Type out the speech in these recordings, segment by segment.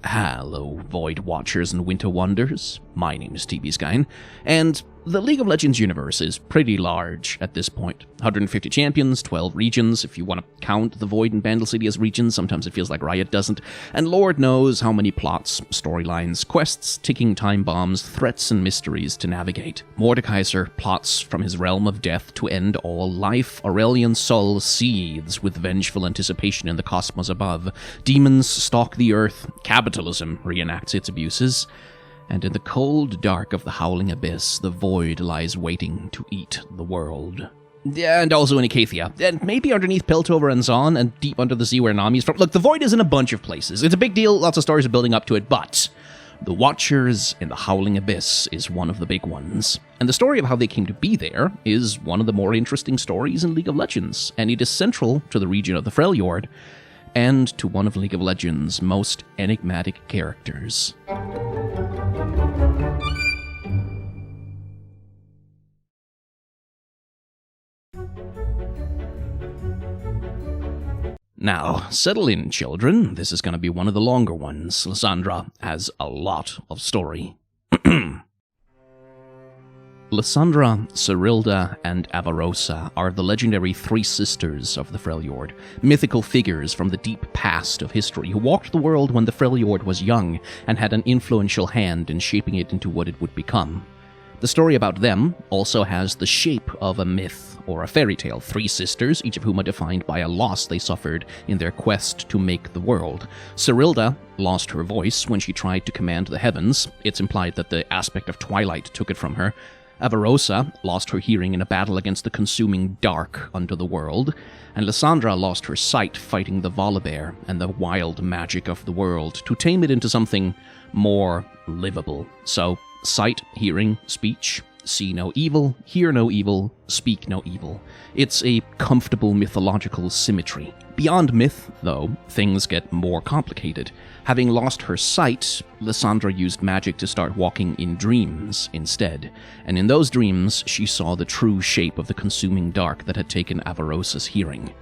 Hello, Void Watchers and Winter Wonders. My name is TB Skyn, and the League of Legends universe is pretty large at this point. 150 champions, 12 regions, if you want to count the Void and Vandal City as regions. Sometimes it feels like Riot doesn't. And Lord knows how many plots, storylines, quests, ticking time bombs, threats, and mysteries to navigate. Mordekaiser plots from his realm of death to end all life. Aurelian Sol seethes with vengeful anticipation in the cosmos above. Demons stalk the earth. Capitalism reenacts its abuses. And in the cold dark of the howling abyss, the void lies waiting to eat the world. And also in Acacia, and maybe underneath Piltover and Zaun, and deep under the sea where Nami's from. Look, the void is in a bunch of places. It's a big deal, lots of stories are building up to it, but the Watchers in the Howling Abyss is one of the big ones. And the story of how they came to be there is one of the more interesting stories in League of Legends, and it is central to the region of the Freljord, and to one of League of Legends' most enigmatic characters. Now, settle in, children. This is going to be one of the longer ones. Lissandra has a lot of story. Lissandra, Cyrilda, and Avarosa are the legendary three sisters of the Freljord, mythical figures from the deep past of history who walked the world when the Freljord was young and had an influential hand in shaping it into what it would become. The story about them also has the shape of a myth or a fairy tale. Three sisters, each of whom are defined by a loss they suffered in their quest to make the world. Cyrilda lost her voice when she tried to command the heavens. It's implied that the aspect of twilight took it from her. Avarosa lost her hearing in a battle against the consuming dark under the world, and Lissandra lost her sight fighting the Volibear and the wild magic of the world to tame it into something more livable. So, sight, hearing, speech, see no evil, hear no evil, speak no evil. It's a comfortable mythological symmetry. Beyond myth, though, things get more complicated. Having lost her sight, Lissandra used magic to start walking in dreams instead, and in those dreams she saw the true shape of the consuming dark that had taken Avarosa's hearing.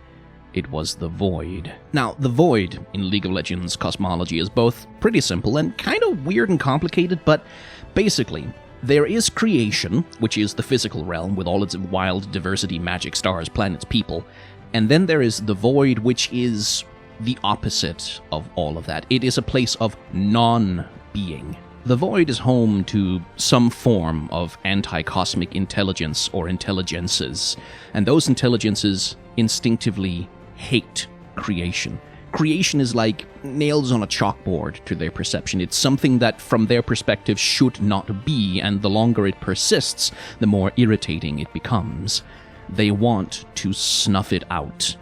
It was the Void. Now, the Void in League of Legends cosmology is both pretty simple and kind of weird and complicated, but basically, there is creation, which is the physical realm with all its wild diversity, magic, stars, planets, people, and then there is the Void, which is the opposite of all of that. It is a place of non-being. The Void is home to some form of anti-cosmic intelligence or intelligences, and those intelligences instinctively hate creation. Creation is like nails on a chalkboard to their perception. It's something that, from their perspective, should not be, and the longer it persists, the more irritating it becomes. They want to snuff it out.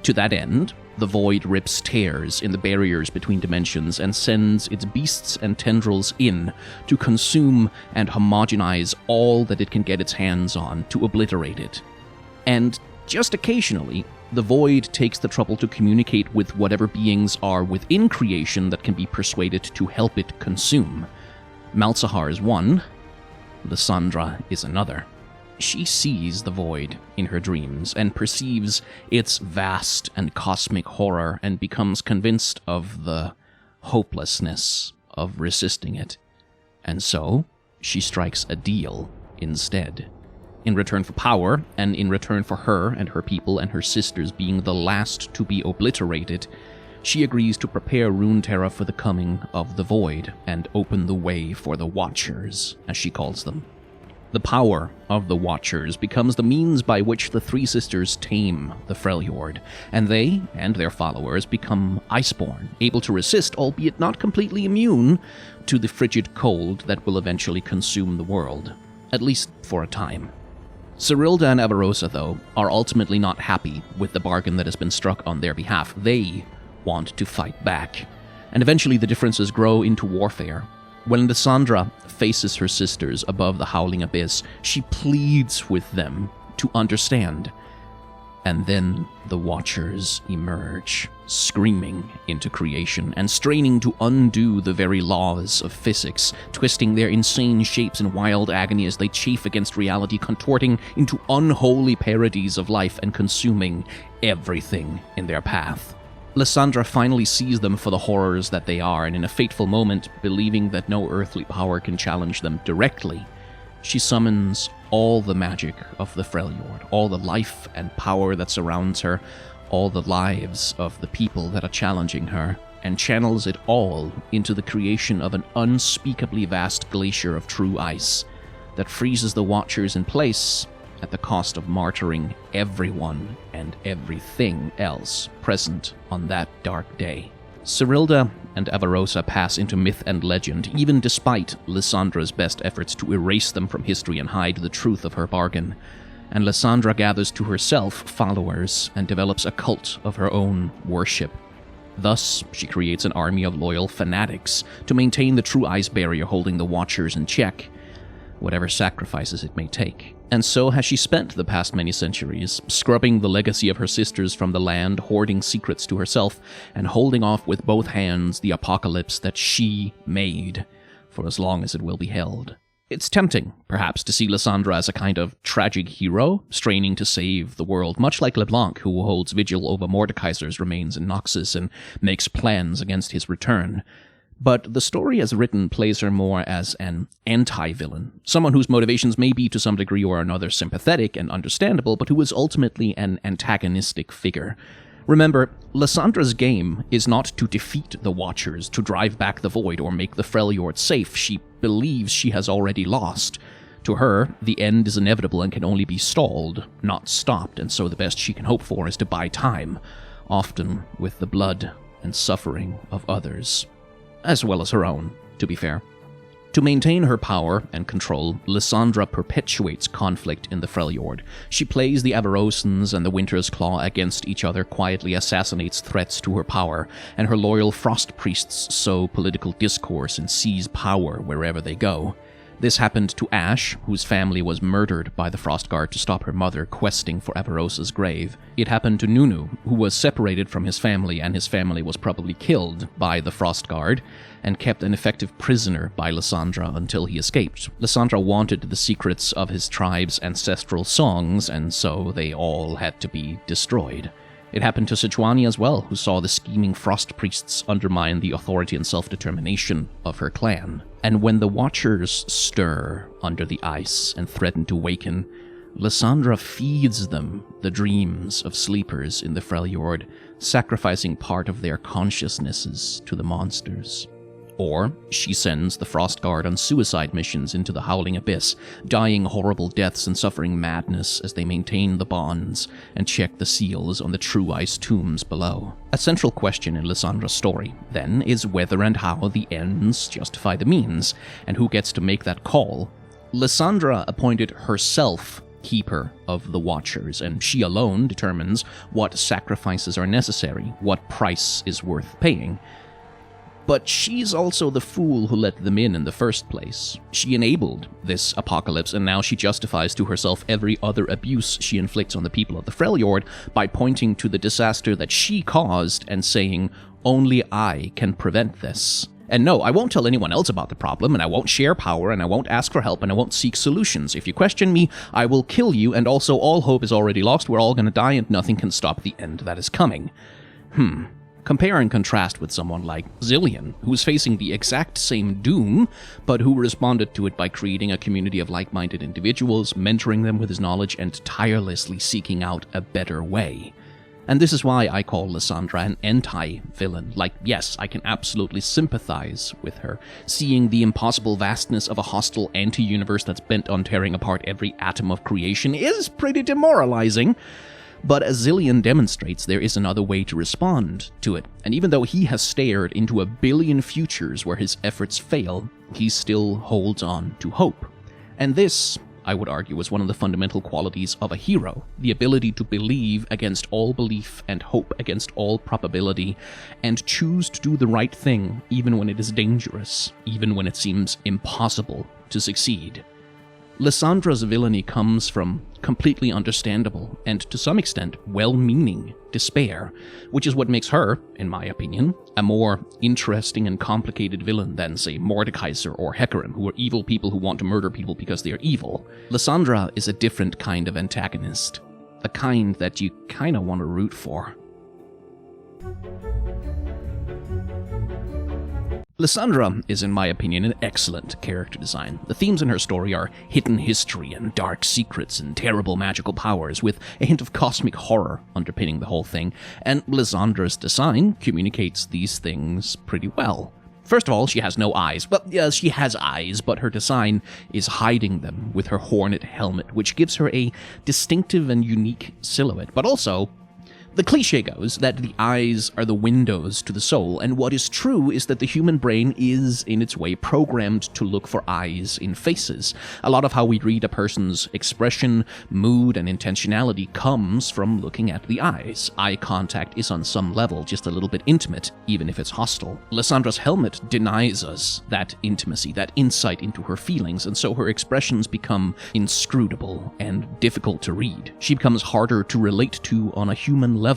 To that end, the Void rips tears in the barriers between dimensions and sends its beasts and tendrils in to consume and homogenize all that it can get its hands on, to obliterate it. And just occasionally, the Void takes the trouble to communicate with whatever beings are within creation that can be persuaded to help it consume. Malzahar is one, Lissandra is another. She sees the Void in her dreams and perceives its vast and cosmic horror and becomes convinced of the hopelessness of resisting it. And so, she strikes a deal instead. In return for power, and in return for her and her people and her sisters being the last to be obliterated, she agrees to prepare Runeterra for the coming of the Void and open the way for the Watchers, as she calls them. The power of the Watchers becomes the means by which the three sisters tame the Freljord, and they and their followers become iceborn, able to resist, albeit not completely immune, to the frigid cold that will eventually consume the world, at least for a time. Cyrilda and Avarosa, though, are ultimately not happy with the bargain that has been struck on their behalf. They want to fight back, and eventually the differences grow into warfare. When Lissandra faces her sisters above the howling abyss, she pleads with them to understand. And then the Watchers emerge, screaming into creation and straining to undo the very laws of physics, twisting their insane shapes in wild agony as they chafe against reality, contorting into unholy parodies of life and consuming everything in their path. Lissandra finally sees them for the horrors that they are, and in a fateful moment, believing that no earthly power can challenge them directly, she summons all the magic of the Freljord, all the life and power that surrounds her, all the lives of the people that are challenging her, and channels it all into the creation of an unspeakably vast glacier of true ice that freezes the Watchers in place at the cost of martyring everyone and everything else present on that dark day. Serilda and Avarosa pass into myth and legend, even despite Lissandra's best efforts to erase them from history and hide the truth of her bargain. And Lissandra gathers to herself followers and develops a cult of her own worship. Thus, she creates an army of loyal fanatics to maintain the true ice barrier holding the Watchers in check, whatever sacrifices it may take. And so has she spent the past many centuries, scrubbing the legacy of her sisters from the land, hoarding secrets to herself, and holding off with both hands the apocalypse that she made, for as long as it will be held. It's tempting, perhaps, to see Lissandra as a kind of tragic hero, straining to save the world, much like LeBlanc, who holds vigil over Mordekaiser's remains in Noxus and makes plans against his return. But the story as written plays her more as an anti-villain, someone whose motivations may be to some degree or another sympathetic and understandable, but who is ultimately an antagonistic figure. Remember, Lissandra's game is not to defeat the Watchers, to drive back the Void, or make the Freljord safe. She believes she has already lost. To her, the end is inevitable and can only be stalled, not stopped, and so the best she can hope for is to buy time, often with the blood and suffering of others. As well as her own, to be fair. To maintain her power and control, Lissandra perpetuates conflict in the Freljord. She plays the Avarosans and the Winter's Claw against each other, quietly assassinates threats to her power, and her loyal frost priests sow political discourse and seize power wherever they go. This happened to Ash, whose family was murdered by the Frostguard to stop her mother questing for Avarosa's grave. It happened to Nunu, who was separated from his family, and his family was probably killed by the Frostguard, and kept an effective prisoner by Lissandra until he escaped. Lissandra wanted the secrets of his tribe's ancestral songs, and so they all had to be destroyed. It happened to Sejuani as well, who saw the scheming frost priests undermine the authority and self-determination of her clan. And when the Watchers stir under the ice and threaten to waken, Lissandra feeds them the dreams of sleepers in the Freljord, sacrificing part of their consciousnesses to the monsters. Or she sends the Frostguard on suicide missions into the Howling Abyss, dying horrible deaths and suffering madness as they maintain the bonds and check the seals on the true ice tombs below. A central question in Lissandra's story, then, is whether and how the ends justify the means, and who gets to make that call. Lissandra appointed herself keeper of the Watchers, and she alone determines what sacrifices are necessary, what price is worth paying. But she's also the fool who let them in the first place. She enabled this apocalypse, and now she justifies to herself every other abuse she inflicts on the people of the Freljord by pointing to the disaster that she caused and saying, "Only I can prevent this." And no, I won't tell anyone else about the problem, and I won't share power, and I won't ask for help, and I won't seek solutions. If you question me, I will kill you, and also all hope is already lost, we're all gonna die, and nothing can stop the end that is coming. Compare and contrast with someone like Zillion, who's facing the exact same doom, but who responded to it by creating a community of like-minded individuals, mentoring them with his knowledge, and tirelessly seeking out a better way. And this is why I call Lissandra an anti-villain. Like, yes, I can absolutely sympathize with her. Seeing the impossible vastness of a hostile anti-universe that's bent on tearing apart every atom of creation is pretty demoralizing. But as Zillion demonstrates, there is another way to respond to it, and even though he has stared into a billion futures where his efforts fail, he still holds on to hope. And this, I would argue, is one of the fundamental qualities of a hero, the ability to believe against all belief and hope against all probability, and choose to do the right thing even when it is dangerous, even when it seems impossible to succeed. Lissandra's villainy comes from completely understandable, and to some extent, well-meaning despair, which is what makes her, in my opinion, a more interesting and complicated villain than, say, Mordekaiser or Hecarim, who are evil people who want to murder people because they are evil. Lissandra is a different kind of antagonist, a kind that you kinda want to root for. Lissandra is, in my opinion, an excellent character design. The themes in her story are hidden history and dark secrets and terrible magical powers, with a hint of cosmic horror underpinning the whole thing, and Lissandra's design communicates these things pretty well. First of all, she has no eyes. Well, yes, she has eyes, but her design is hiding them with her hornet helmet, which gives her a distinctive and unique silhouette, but also, the cliche goes that the eyes are the windows to the soul, and what is true is that the human brain is, in its way, programmed to look for eyes in faces. A lot of how we read a person's expression, mood, and intentionality comes from looking at the eyes. Eye contact is on some level just a little bit intimate, even if it's hostile. Lissandra's helmet denies us that intimacy, that insight into her feelings, and so her expressions become inscrutable and difficult to read. She becomes harder to relate to on a human level.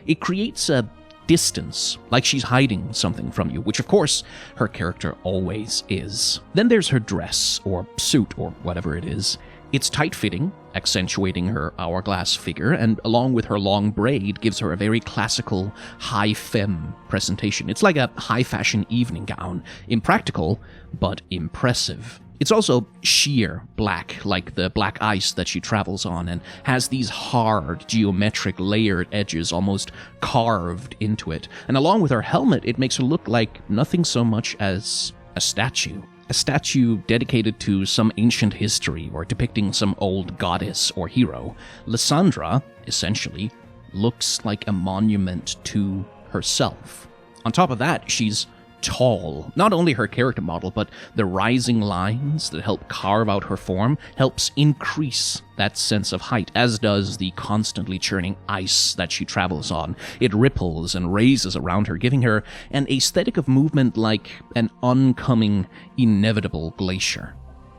It creates a distance, like she's hiding something from you, which of course her character always is. Then there's her dress, or suit, or whatever it is. It's tight-fitting, accentuating her hourglass figure, and along with her long braid gives her a very classical, high-femme presentation. It's like a high-fashion evening gown, impractical, but impressive. It's also sheer black, like the black ice that she travels on, and has these hard, geometric, layered edges almost carved into it. And along with her helmet, it makes her look like nothing so much as a statue. A statue dedicated to some ancient history or depicting some old goddess or hero. Lissandra, essentially, looks like a monument to herself. On top of that, she's tall. Not only her character model, but the rising lines that help carve out her form helps increase that sense of height, as does the constantly churning ice that she travels on. It ripples and raises around her, giving her an aesthetic of movement like an oncoming, inevitable glacier.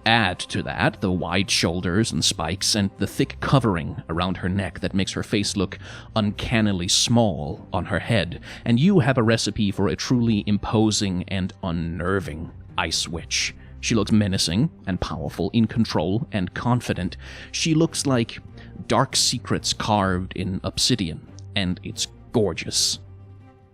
Add to that the wide shoulders and spikes and the thick covering around her neck that makes her face look uncannily small on her head, and you have a recipe for a truly imposing and unnerving ice witch. She looks menacing and powerful, in control and confident. She looks like dark secrets carved in obsidian, and it's gorgeous.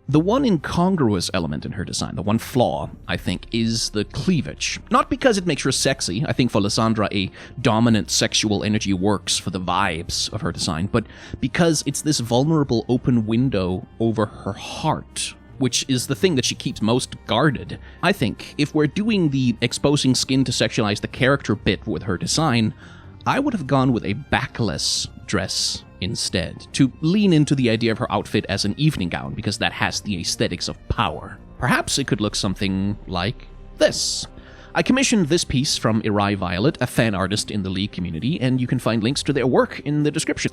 The one incongruous element in her design, the one flaw, I think, is the cleavage. Not because it makes her sexy. I think for Lissandra, a dominant sexual energy works for the vibes of her design, but because it's this vulnerable open window over her heart, which is the thing that she keeps most guarded. I think if we're doing the exposing skin to sexualize the character bit with her design, I would have gone with a backless dress instead, to lean into the idea of her outfit as an evening gown, because that has the aesthetics of power. Perhaps it could look something like this. I commissioned this piece from Irai Violet, a fan artist in the League community, and you can find links to their work in the description.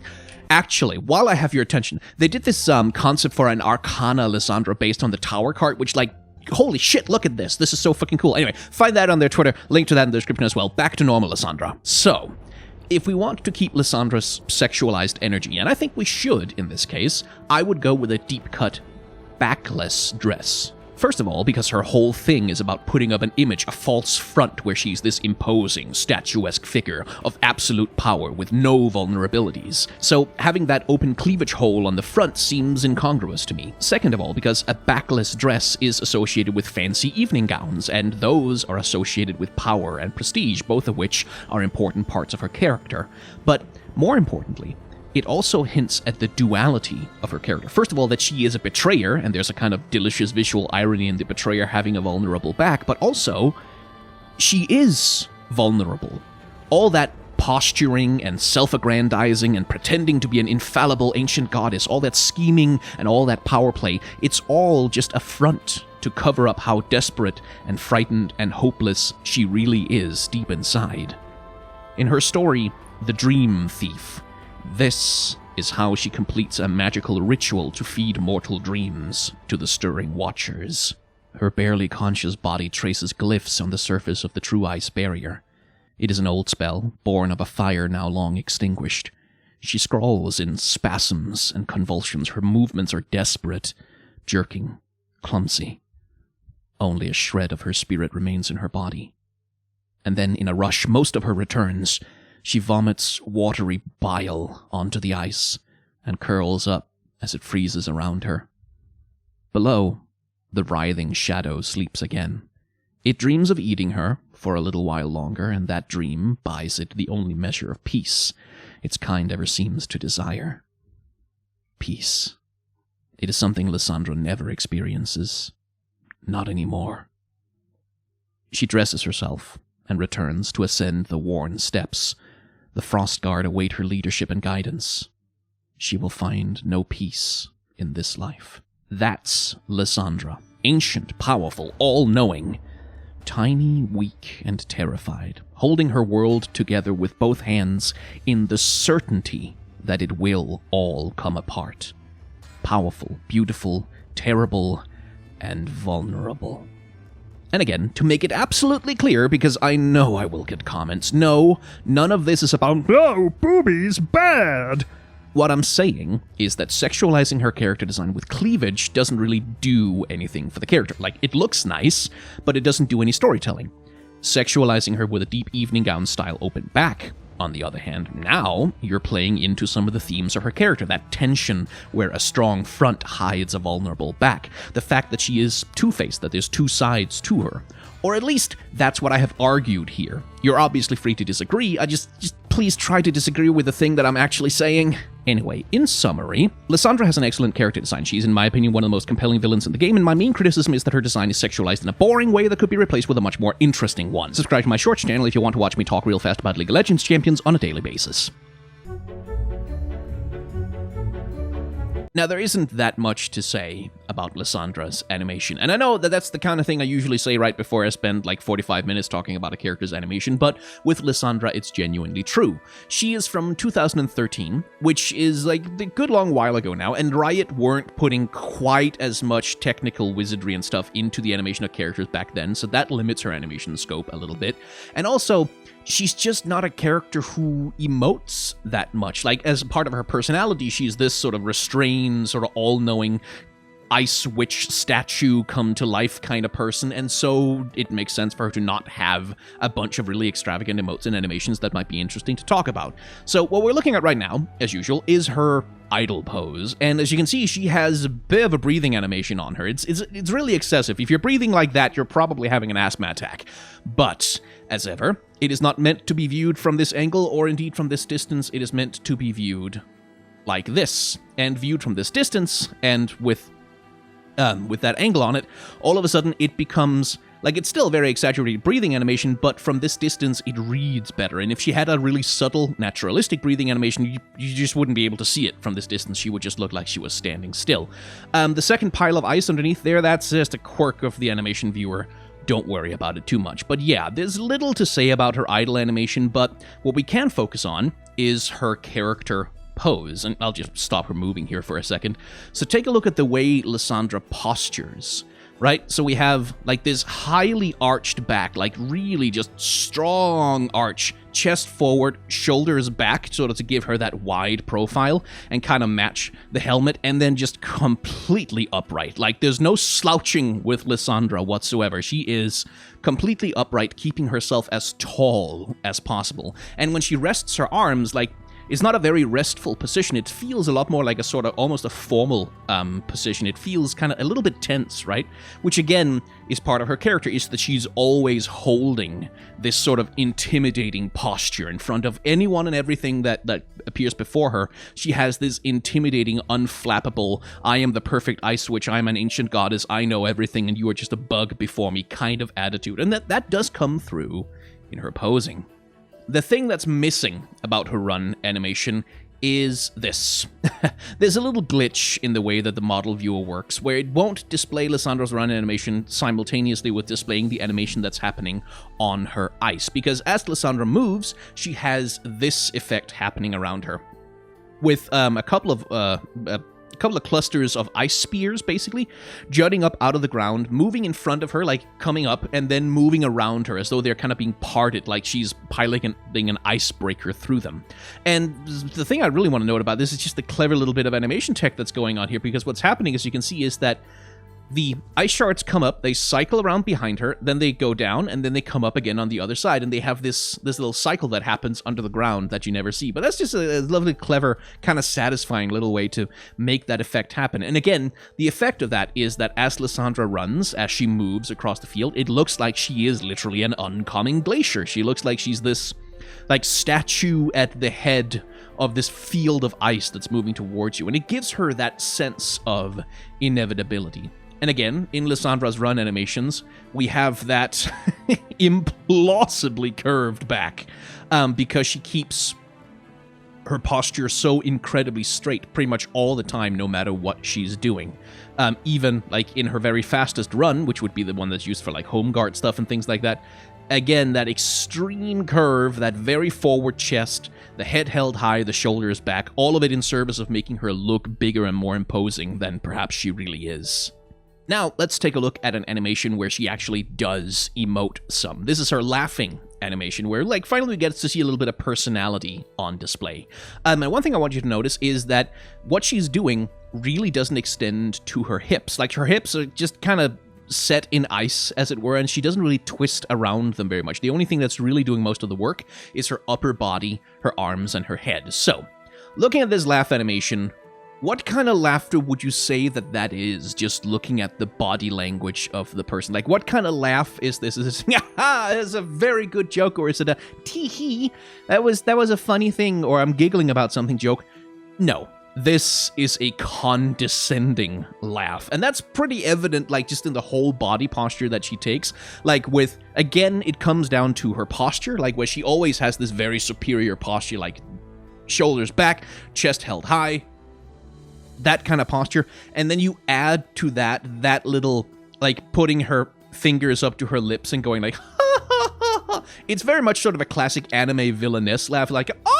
Actually, while I have your attention, they did this concept for an Arcana Lissandra based on the Tower card, which, like, holy shit, look at this. This is so fucking cool. Anyway, find that on their Twitter. Link to that in the description as well. Back to normal Lissandra. So, if we want to keep Lissandra's sexualized energy, and I think we should in this case, I would go with a deep-cut, backless dress. First of all, because her whole thing is about putting up an image, a false front where she's this imposing, statuesque figure of absolute power with no vulnerabilities. So having that open cleavage hole on the front seems incongruous to me. Second of all, because a backless dress is associated with fancy evening gowns, and those are associated with power and prestige, both of which are important parts of her character. But more importantly, it also hints at the duality of her character. First of all, that she is a betrayer, and there's a kind of delicious visual irony in the betrayer having a vulnerable back, but also, she is vulnerable. All that posturing and self-aggrandizing and pretending to be an infallible ancient goddess, all that scheming and all that power play, it's all just a front to cover up how desperate and frightened and hopeless she really is deep inside. In her story, The Dream Thief, this is how she completes a magical ritual to feed mortal dreams to the stirring watchers. Her barely conscious body traces glyphs on the surface of the true ice barrier. It is an old spell, born of a fire now long extinguished. She scrawls in spasms and convulsions. Her movements are desperate, jerking, clumsy. Only a shred of her spirit remains in her body. And then, in a rush, most of her returns. She vomits watery bile onto the ice and curls up as it freezes around her. Below, the writhing shadow sleeps again. It dreams of eating her for a little while longer, and that dream buys it the only measure of peace its kind ever seems to desire. Peace. It is something Lissandra never experiences. Not anymore. She dresses herself and returns to ascend the worn steps. The Frost Guard await her leadership and guidance. She will find no peace in this life. That's Lissandra. Ancient, powerful, all-knowing. Tiny, weak, and terrified, holding her world together with both hands in the certainty that it will all come apart. Powerful, beautiful, terrible, and vulnerable. And again, to make it absolutely clear, because I know I will get comments, no, none of this is about, oh, boobies, bad. What I'm saying is that sexualizing her character design with cleavage doesn't really do anything for the character. Like, it looks nice, but it doesn't do any storytelling. Sexualizing her with a deep evening gown style open back, on the other hand, now you're playing into some of the themes of her character. That tension where a strong front hides a vulnerable back. The fact that she is two-faced, that there's two sides to her. Or at least, that's what I have argued here. You're obviously free to disagree, I just please try to disagree with the thing that I'm actually saying. Anyway, in summary, Lissandra has an excellent character design. She's, in my opinion, one of the most compelling villains in the game, and my main criticism is that her design is sexualized in a boring way that could be replaced with a much more interesting one. Subscribe to my shorts channel if you want to watch me talk real fast about League of Legends champions on a daily basis. Now, there isn't that much to say about Lissandra's animation, and I know that that's the kind of thing I usually say right before I spend like 45 minutes talking about a character's animation, but with Lissandra, it's genuinely true. She is from 2013, which is like a good long while ago now, and Riot weren't putting quite as much technical wizardry and stuff into the animation of characters back then, so that limits her animation scope a little bit. And also, she's just not a character who emotes that much. Like, as part of her personality, she's this sort of restrained, sort of all-knowing ice witch statue come to life kind of person, and so it makes sense for her to not have a bunch of really extravagant emotes and animations that might be interesting to talk about. So what we're looking at right now, as usual, is her idle pose, and as you can see, she has a bit of a breathing animation on her. It's really excessive. If you're breathing like that, you're probably having an asthma attack. But, as ever, it is not meant to be viewed from this angle, or indeed from this distance. It is meant to be viewed like this, and viewed from this distance, and with that angle on it, all of a sudden it becomes, like, it's still very exaggerated breathing animation, but from this distance it reads better. And if she had a really subtle, naturalistic breathing animation, you just wouldn't be able to see it from this distance. She would just look like she was standing still. The second pile of ice underneath there, that's just a quirk of the animation viewer. Don't worry about it too much. But yeah, there's little to say about her idle animation, but what we can focus on is her character pose, and I'll just stop her moving here for a second. So take a look at the way Lissandra postures, right? So we have like this highly arched back, like really just strong arch, chest forward, shoulders back, sort of to give her that wide profile and kind of match the helmet, and then just completely upright. Like, there's no slouching with Lissandra whatsoever. She is completely upright, keeping herself as tall as possible. And when she rests her arms, like, it's not a very restful position. It feels a lot more like a sort of almost a formal position. It feels kind of a little bit tense, right? Which again is part of her character, is that she's always holding this sort of intimidating posture in front of anyone and everything that appears before her. She has this intimidating, unflappable, I am the perfect ice witch, I'm an ancient goddess, I know everything, and you are just a bug before me kind of attitude. And that does come through in her posing. The thing that's missing about her run animation is this. There's a little glitch in the way that the model viewer works, where it won't display Lissandra's run animation simultaneously with displaying the animation that's happening on her ice, because as Lissandra moves, she has this effect happening around her, with a couple of clusters of ice spears, basically, jutting up out of the ground, moving in front of her, like coming up, and then moving around her as though they're kind of being parted, like she's piloting an icebreaker through them. And the thing I really want to note about this is just the clever little bit of animation tech that's going on here, because what's happening, as you can see, is that the ice shards come up, they cycle around behind her, then they go down, and then they come up again on the other side, and they have this little cycle that happens under the ground that you never see. But that's just a lovely, clever, kind of satisfying little way to make that effect happen. And again, the effect of that is that as Lissandra runs, as she moves across the field, it looks like she is literally an oncoming glacier. She looks like she's this, like, statue at the head of this field of ice that's moving towards you. And it gives her that sense of inevitability. And again, in Lissandra's run animations, we have that implausibly curved back because she keeps her posture so incredibly straight pretty much all the time, no matter what she's doing. Even like in her very fastest run, which would be the one that's used for like home guard stuff and things like that. Again, that extreme curve, that very forward chest, the head held high, the shoulders back, all of it in service of making her look bigger and more imposing than perhaps she really is. Now, let's take a look at an animation where she actually does emote some. This is her laughing animation where, like, finally we get to see a little bit of personality on display. And one thing I want you to notice is that what she's doing really doesn't extend to her hips. Like, her hips are just kind of set in ice, as it were, and she doesn't really twist around them very much. The only thing that's really doing most of the work is her upper body, her arms, and her head. So, looking at this laugh animation, what kind of laughter would you say that that is, just looking at the body language of the person? Like, what kind of laugh is this? Is it, ha, it's a very good joke, or is it a tee-hee, that was a funny thing, or I'm giggling about something joke? No. This is a condescending laugh, and that's pretty evident, like, just in the whole body posture that she takes. Like, with, again, it comes down to her posture, like, where she always has this very superior posture, like, shoulders back, chest held high, that kind of posture, and then you add to that little, like, putting her fingers up to her lips and going like, ha, ha, ha, ha. It's very much sort of a classic anime villainess laugh, like, oh!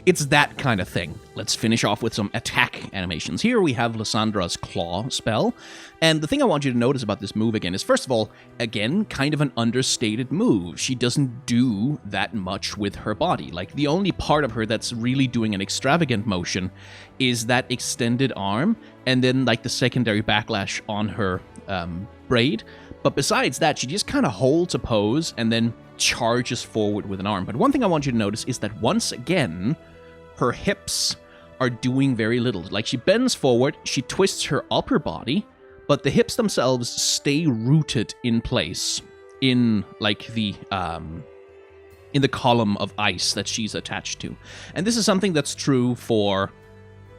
It's that kind of thing. Let's finish off with some attack animations. Here we have Lissandra's claw spell, and the thing I want you to notice about this move again is, first of all, again, kind of an understated move. She doesn't do that much with her body. Like, the only part of her that's really doing an extravagant motion is that extended arm, and then, like, the secondary backlash on her braid. But besides that, she just kind of holds a pose and then charges forward with an arm. But one thing I want you to notice is that once again, her hips are doing very little. Like, she bends forward, she twists her upper body, but the hips themselves stay rooted in place in, like, in the column of ice that she's attached to. And this is something that's true for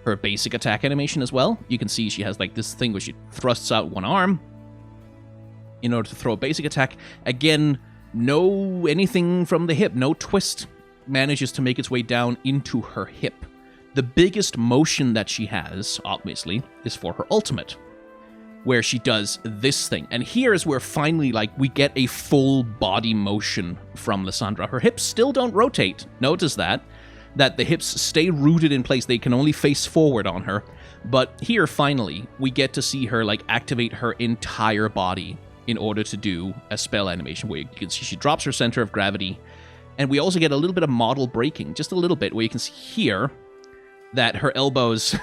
her basic attack animation as well. You can see she has, like, this thing where she thrusts out one arm in order to throw a basic attack. Again, no anything from the hip, no twist manages to make its way down into her hip. The biggest motion that she has, obviously, is for her ultimate, where she does this thing. And here is where finally, like, we get a full body motion from Lissandra. Her hips still don't rotate. Notice that the hips stay rooted in place. They can only face forward on her. But here, finally, we get to see her, like, activate her entire body in order to do a spell animation where you can see she drops her center of gravity. And we also get a little bit of model breaking, just a little bit, where you can see here that her elbows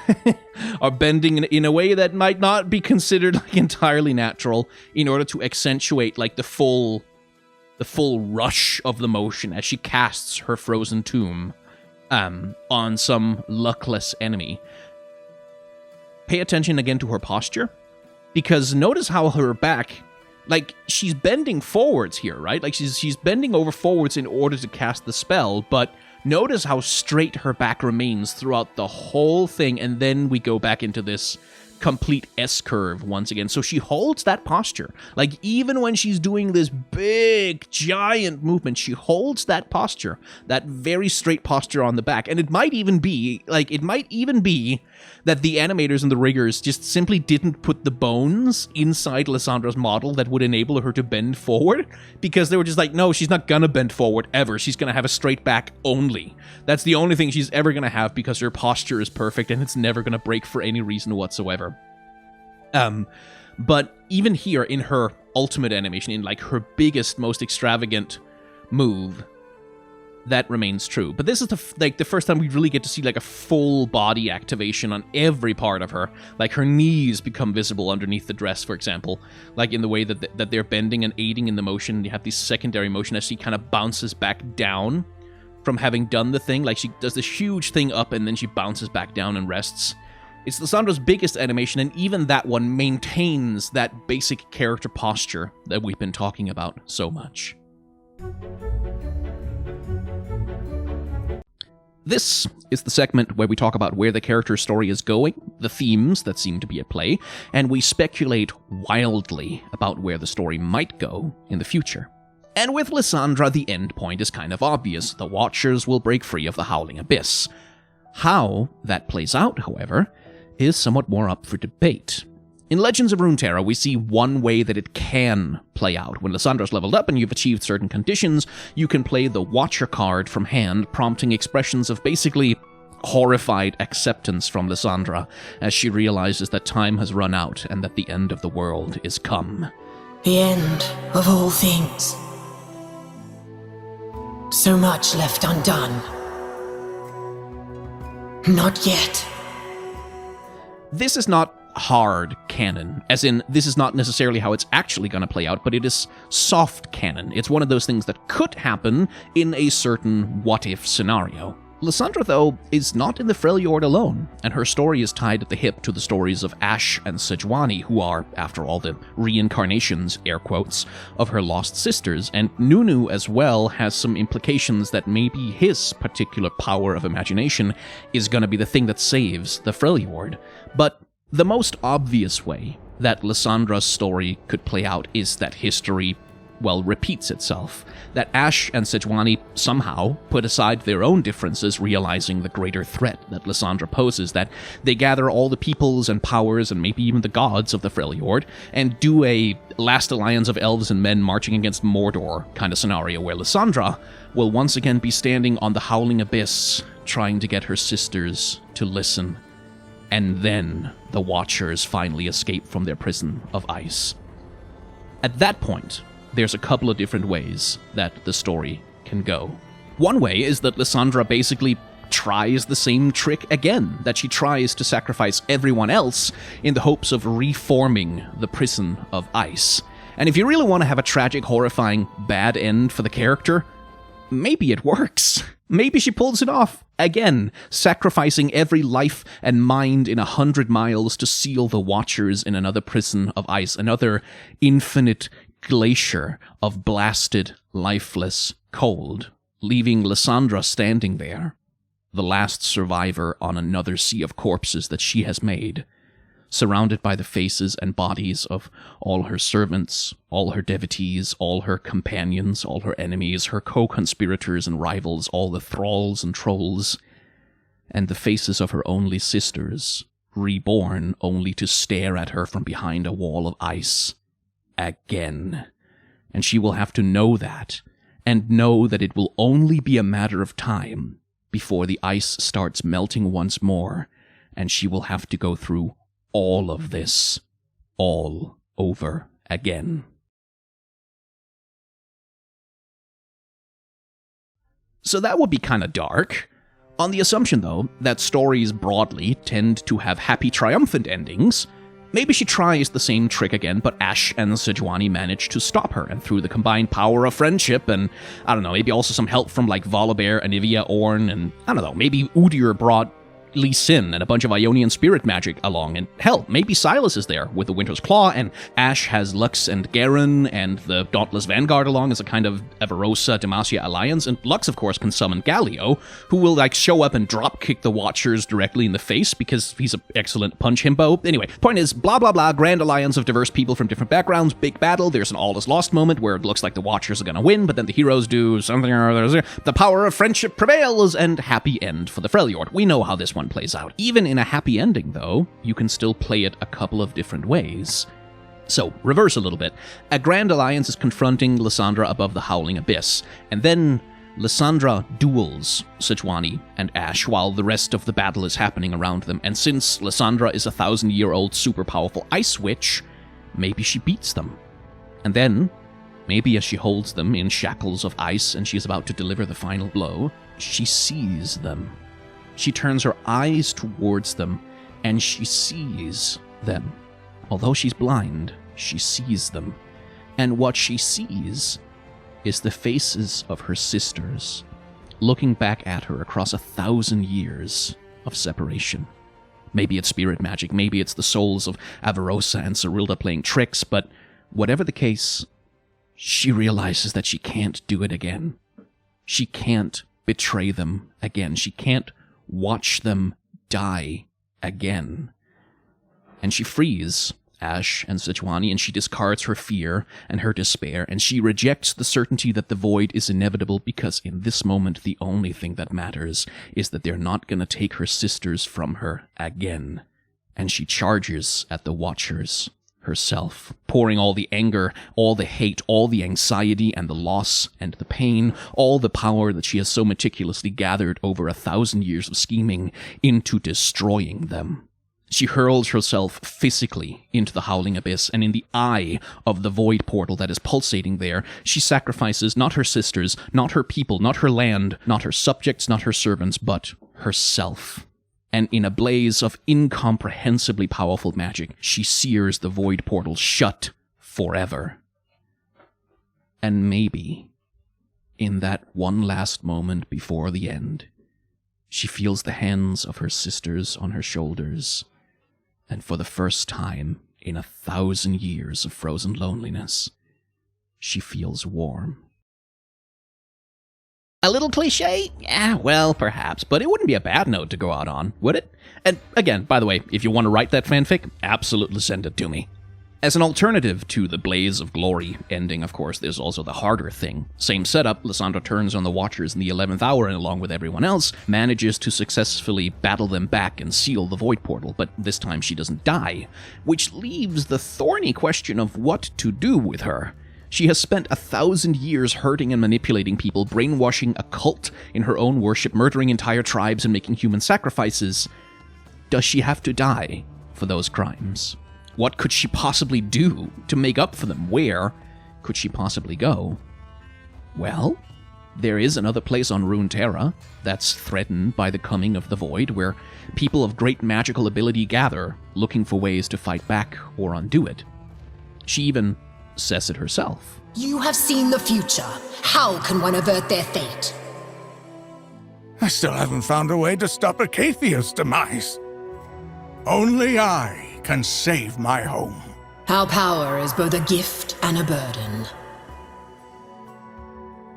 are bending in a way that might not be considered, like, entirely natural, in order to accentuate, like, the full rush of the motion as she casts her frozen tomb on some luckless enemy. Pay attention again to her posture, because notice how her back, like, she's bending forwards here, right? Like, she's bending over forwards in order to cast the spell, but notice how straight her back remains throughout the whole thing, and then we go back into this complete S-curve once again. So she holds that posture. Like, even when she's doing this big, giant movement, she holds that posture, that very straight posture on the back. And it might even be that the animators and the riggers just simply didn't put the bones inside Lissandra's model that would enable her to bend forward, because they were just like, no, she's not gonna bend forward ever. She's gonna have a straight back only. That's the only thing she's ever gonna have, because her posture is perfect and it's never gonna break for any reason whatsoever. But even here in her ultimate animation, in, like, her biggest, most extravagant move, that remains true. But this is the first time we really get to see like a full body activation on every part of her. Like her knees become visible underneath the dress, for example, like in the way that they're bending and aiding in the motion. You have these secondary motion as she kind of bounces back down from having done the thing. Like she does this huge thing up and then she bounces back down and rests. It's Lissandra's biggest animation, and even that one maintains that basic character posture that we've been talking about so much. This is the segment where we talk about where the character's story is going, the themes that seem to be at play, and we speculate wildly about where the story might go in the future. And with Lissandra, the end point is kind of obvious. The Watchers will break free of the Howling Abyss. How that plays out, however, is somewhat more up for debate. In Legends of Runeterra, we see one way that it can play out. When Lissandra's leveled up and you've achieved certain conditions, you can play the Watcher card from hand, prompting expressions of basically horrified acceptance from Lissandra as she realizes that time has run out and that the end of the world is come. The end of all things. So much left undone. Not yet. This is not hard canon, as in, this is not necessarily how it's actually going to play out, but it is soft canon. It's one of those things that could happen in a certain what-if scenario. Lissandra, though, is not in the Freljord alone, and her story is tied at the hip to the stories of Ashe and Sejuani, who are, after all, the reincarnations, air quotes, of her lost sisters, and Nunu as well has some implications that maybe his particular power of imagination is going to be the thing that saves the Freljord. But the most obvious way that Lissandra's story could play out is that history, well, repeats itself. That Ashe and Sejuani somehow put aside their own differences, realizing the greater threat that Lissandra poses, that they gather all the peoples and powers and maybe even the gods of the Freljord and do a last alliance of elves and men marching against Mordor kind of scenario where Lissandra will once again be standing on the Howling Abyss trying to get her sisters to listen. And then the Watchers finally escape from their prison of ice. At that point, there's a couple of different ways that the story can go. One way is that Lissandra basically tries the same trick again, that she tries to sacrifice everyone else in the hopes of reforming the prison of ice. And if you really want to have a tragic, horrifying, bad end for the character, maybe it works. Maybe she pulls it off. Again, sacrificing every life and mind in 100 miles to seal the Watchers in another prison of ice, another infinite glacier of blasted, lifeless cold, leaving Lissandra standing there, the last survivor on another sea of corpses that she has made, surrounded by the faces and bodies of all her servants, all her devotees, all her companions, all her enemies, her co-conspirators and rivals, all the thralls and trolls, and the faces of her only sisters, reborn only to stare at her from behind a wall of ice. Again. And she will have to know that, and know that it will only be a matter of time before the ice starts melting once more, and she will have to go through all of this all over again. So that would be kind of dark. On the assumption, though, that stories broadly tend to have happy, triumphant endings, maybe she tries the same trick again, but Ashe and Sejuani manage to stop her, and through the combined power of friendship and, I don't know, maybe also some help from like Volibear, Anivia, Ornn, and, I don't know, maybe Udyr brought Lee Sin and a bunch of Ionian spirit magic along, and hell, maybe Silas is there with the Winter's Claw, and Ashe has Lux and Garen and the Dauntless Vanguard along as a kind of Avarosa Demacia alliance, and Lux, of course, can summon Galio, who will like show up and drop kick the Watchers directly in the face because he's an excellent punch himbo. Anyway, point is, blah blah blah, grand alliance of diverse people from different backgrounds, big battle, there's an all is lost moment where it looks like the Watchers are gonna win, but then the heroes do something or other, the power of friendship prevails, and happy end for the Freljord. We know how this one plays out. Even in a happy ending, though, you can still play it a couple of different ways. So, reverse a little bit. A Grand Alliance is confronting Lissandra above the Howling Abyss, and then Lissandra duels Sejuani and Ashe while the rest of the battle is happening around them, and since Lissandra is a 1,000-year-old super powerful ice witch, maybe she beats them. And then maybe as she holds them in shackles of ice and she is about to deliver the final blow, she sees them. She turns her eyes towards them, and she sees them. Although she's blind, she sees them. And what she sees is the faces of her sisters, looking back at her across 1,000 years of separation. Maybe it's spirit magic, maybe it's the souls of Avarosa and Serilda playing tricks, but whatever the case, she realizes that she can't do it again. She can't betray them again. She can't watch them die again. And she frees Ash and Sejuani, and she discards her fear and her despair, and she rejects the certainty that the void is inevitable, because in this moment the only thing that matters is that they're not going to take her sisters from her again. And she charges at the Watchers herself, pouring all the anger, all the hate, all the anxiety and the loss and the pain, all the power that she has so meticulously gathered over 1,000 years of scheming into destroying them. She hurls herself physically into the howling abyss, and in the eye of the void portal that is pulsating there, she sacrifices not her sisters, not her people, not her land, not her subjects, not her servants, but herself. And in a blaze of incomprehensibly powerful magic, she sears the void portal shut forever. And maybe, in that one last moment before the end, she feels the hands of her sisters on her shoulders, and for the first time in 1,000 years of frozen loneliness, she feels warm. A little cliche? Yeah, well, perhaps, but it wouldn't be a bad note to go out on, would it? And again, by the way, if you want to write that fanfic, absolutely send it to me. As an alternative to the Blaze of Glory ending, of course, there's also the harder thing. Same setup, Lissandra turns on the Watchers in the 11th hour and along with everyone else, manages to successfully battle them back and seal the Void Portal, but this time she doesn't die, which leaves the thorny question of what to do with her. She has spent 1,000 years hurting and manipulating people, brainwashing a cult in her own worship, murdering entire tribes and making human sacrifices. Does she have to die for those crimes? What could she possibly do to make up for them? Where could she possibly go? Well, there is another place on Runeterra that's threatened by the coming of the Void, where people of great magical ability gather, looking for ways to fight back or undo it. She even says it herself. You have seen the future. How can one avert their fate? I still haven't found a way to stop Acacia's demise. Only I can save my home. Our power is both a gift and a burden.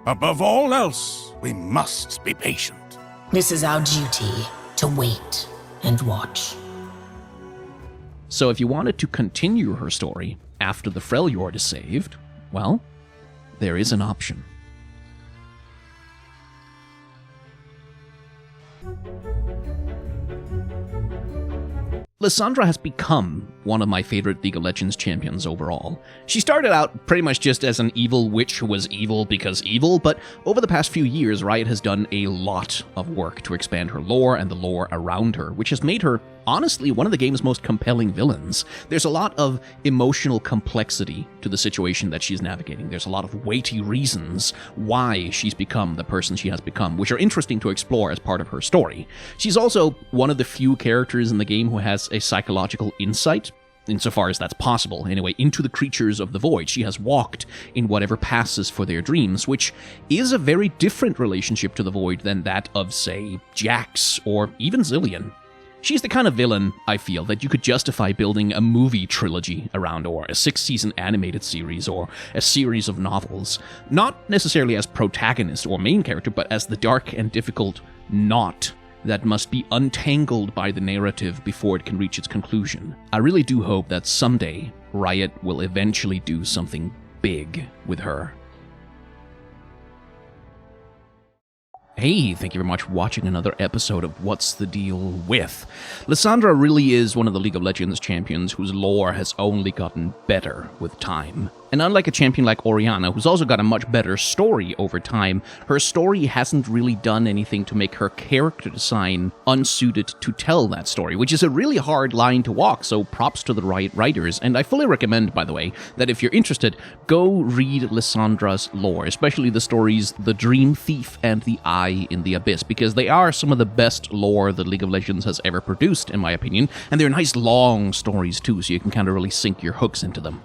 Above all else, we must be patient. This is our duty, to wait and watch. So if you wanted to continue her story after the Freljord is saved, well, there is an option. Lissandra has become one of my favorite League of Legends champions overall. She started out pretty much just as an evil witch who was evil because evil, but over the past few years, Riot has done a lot of work to expand her lore and the lore around her, which has made her, honestly, one of the game's most compelling villains. There's a lot of emotional complexity to the situation that she's navigating. There's a lot of weighty reasons why she's become the person she has become, which are interesting to explore as part of her story. She's also one of the few characters in the game who has a psychological insight, insofar as that's possible, anyway, into the creatures of the Void. She has walked in whatever passes for their dreams, which is a very different relationship to the Void than that of, say, Jax or even Zillion. She's the kind of villain, I feel, that you could justify building a movie trilogy around, or a 6-season animated series, or a series of novels. Not necessarily as protagonist or main character, but as the dark and difficult knot that must be untangled by the narrative before it can reach its conclusion. I really do hope that someday Riot will eventually do something big with her. Hey, thank you very much for watching another episode of What's the Deal With. Lissandra really is one of the League of Legends champions whose lore has only gotten better with time. And And unlike a champion like Oriana, who's also got a much better story over time, her story hasn't really done anything to make her character design unsuited to tell that story, which is a really hard line to walk, so props to the right writers. And I fully recommend, by the way, that if you're interested, go read Lissandra's lore, especially the stories The Dream Thief and The Eye in the Abyss, because they are some of the best lore that League of Legends has ever produced, in my opinion, and they're nice long stories too, so you can kind of really sink your hooks into them.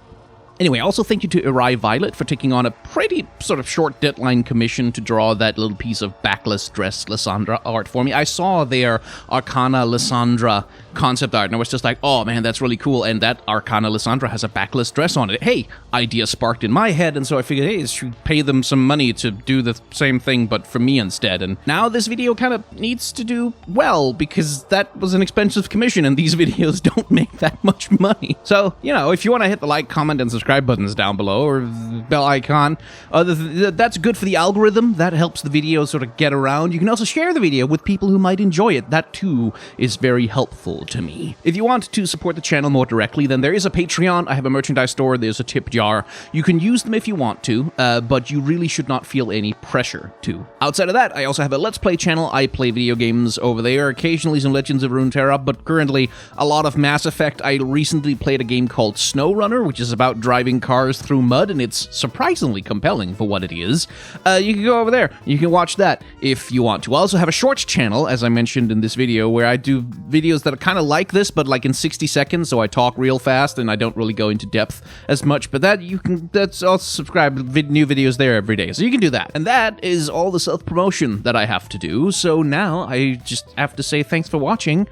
Anyway, also thank you to Uri Violet for taking on a pretty sort of short deadline commission to draw that little piece of backless dress Lissandra art for me. I saw their Arcana Lissandra concept art, and I was just like, oh man, that's really cool, and that Arcana Lissandra has a backless dress on it. Hey, idea sparked in my head, and so I figured, hey, I should pay them some money to do the same thing, but for me instead. And now this video kind of needs to do well, because that was an expensive commission, and these videos don't make that much money. So, you know, if you want to hit the like, comment, and subscribe buttons down below, or the bell icon, that's good for the algorithm. That helps the video sort of get around. You can also share the video with people who might enjoy it. That too is very helpful to me. If you want to support the channel more directly, then there is a Patreon. I have a merchandise store. There's a tip jar. You can use them if you want to, but you really should not feel any pressure to. Outside of that, I also have a Let's Play channel. I play video games over there, occasionally some Legends of Runeterra, but currently a lot of Mass Effect. I recently played a game called SnowRunner, which is about driving cars through mud, and it's surprisingly compelling for what it is. You can go over there. You can watch that if you want to. I also have a shorts channel, as I mentioned in this video, where I do videos that are kind of like this, but like in 60 seconds, so I talk real fast and I don't really go into depth as much, but that's I'll subscribe new videos there every day, so you can do that. And that is all the self-promotion that I have to do, so now I just have to say thanks for watching.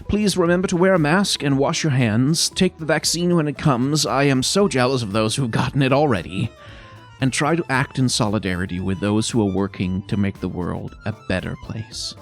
Please remember to wear a mask and wash your hands. Take the vaccine when it comes. I am so jealous of those who've gotten it already. And try to act in solidarity with those who are working to make the world a better place.